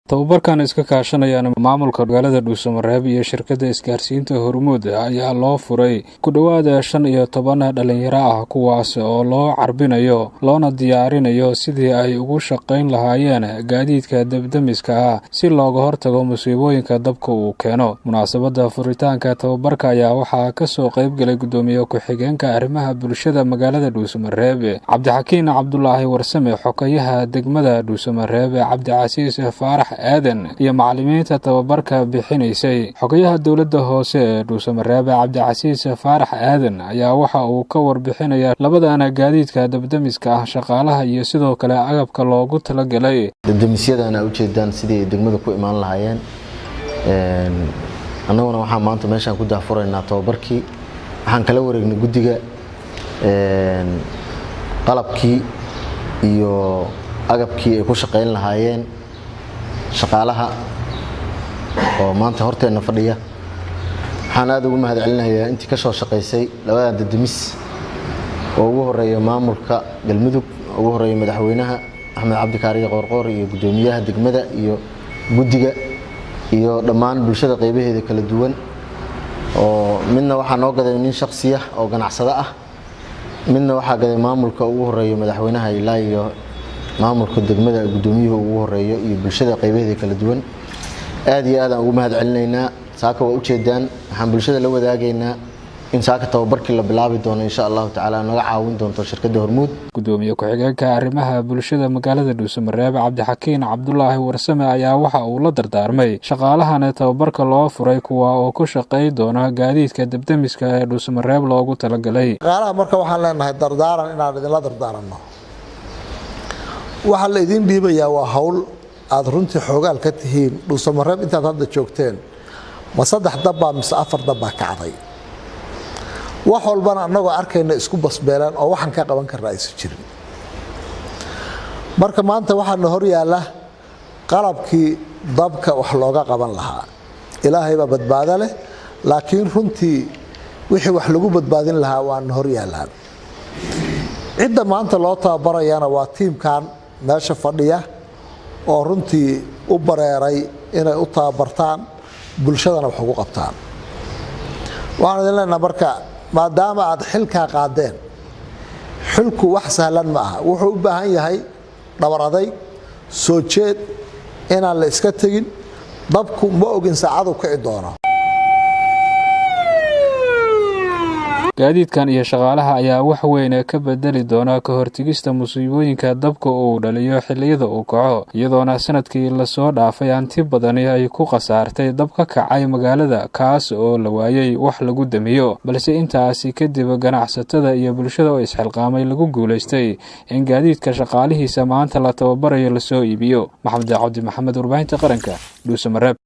tababarkan iska kaashanayaan maamulka magaalada Dhuusamareeb iyo shirkadda isgaarsiinta Hormuud ayaa loo furay ku dhawaad 15 dhalinyaro ah kuwaas oo loo carbinayo loona diyaarinayo sidii ay ugu shaqayn lahaayeen gaadiidka dabdamiska ah si looga hortago musiibooyinka dabka uu keeno. Munaasabadda furitaanka tababarka ayaa waxaa ka soo qayb galay gudoomiye ku-xigeenka arrimaha bulshada magaalada Dhuusamareeb Cabdixakiin Cabdulaahi Warsame, xogayaha degmada Dhuusamareeb Cabdicasiis Faarax aadan iyo macallimiinta tababarka bixinaysay. Xogayaha dawladda hoose ee Dhuusamareeb Cabdicasiis Faarax aadan ayaa waxa uu ka warbixinaya labadana gaadiidka dabdamiska ah, shaqaalaha iyo sidoo kale agabka loogu talagalay. Dabdamisyadana u jeedaan sidii degmada ku imaan lahaayeen. Annaguna waxaan maanta meeshaan ku daafuraynaa tababarkii. Waxaan kala wareegnay guddiga qalabkii iyo agabkii ay ku shaqayn lahaayeen shaqaalaha oo maanta horteena fadhiya. Waxaan aad ugu mahadcelinayaa intii ka soo shaqaysay labada dabdamis oo ugu horeeya maamulka galmudug, ugu horeeya madaxweynaha Axmed Cabdi Kaariye Qoorqoor iyo gudoomiyaha degmada iyo guddiga iyo dhammaan bulshada qaybaheeda kala duwan. oo midna waxaa noo gaday nin shakhsi ah oo ganacsado ah, midna waxaa gaday maamulka ugu horeeya madaxweynaha ilaa iyo maamulka degmada gudoomiyuhu ugu horeeyo iyo bulshada qaybaheeda kala duwan. aad iyo aad aan ugu mahadcelinaynaa. saaka waa u jeedaan waxaan bulshada la wadaagaynaa in saaka tababarkii la bilaabi doono insha Allah taala naga caawin doonto shirkadda Hormuud. Gudoomiye ku-xigeenka arrimaha bulshada magaalada Dhuusamareeb Cabdixakiin Cabdulaahi Warsame ayaa waxa uu la dardaarmay shaqaalahan tababarka loo furay kuwa oo ku shaqeey doona gaadiidka dabdamiska ee Dhuusamareeb loogu talagalay. Shaqaalaha marka waxaan leenahay dardaaran inaan idin la dardaaranno. waxa la idin dhiibayaa waa hawl aad runtii xoogaal ka tihiin. Dhuusamareeb intaad hadda joogteen ma 3 dabba mise 4 dabba kacday. wax walbana annagoo arkayna isku basbeelaan oo waxaan ka qaban karnaa aysan jirin. marka maanta waxaana hor yaala qalabkii dabka wax looga qaban lahaa. ilaahay baa badbaado leh, laakiin runtii wixii wax lagu badbaadin lahaa waan hor yaalaan. cidda maanta loo tababarayana waa tiimkan meesha fadhiya oo runtii u bareeray inay u tababartaan bulshadana wax ugu qabtaan. waxaan idin leenahay marka maadaama aad xilka qaadeen, xilku wax sahlan ma aha. wuxuu u baahan yahay dhabar aday, soo jeed, inaan la iska tagin. dabku ma ogin saacadu kici doono. gaadiidkan iyo shaqaalaha ayaa wax weyn ka bedeli doona ka hortagista musiibooyinka dabka uu dhaliyo xilliyada uu kaco, iyadoona sanadkii la soo dhaafay anti badan ay ku qasaartay dab ka kacay magaalada kaas oo la waayay wax lagu damiyo. balse intaasi kadib ganacsatada iyo bulshada oo isxilqaamay lagu guuleystay in gaadiidka shaqaalihiisa maanta la tababarayo la soo iibiyo. Maxamed Cabdi Maxamed, warbaahinta qaranka, Dhuusamareeb.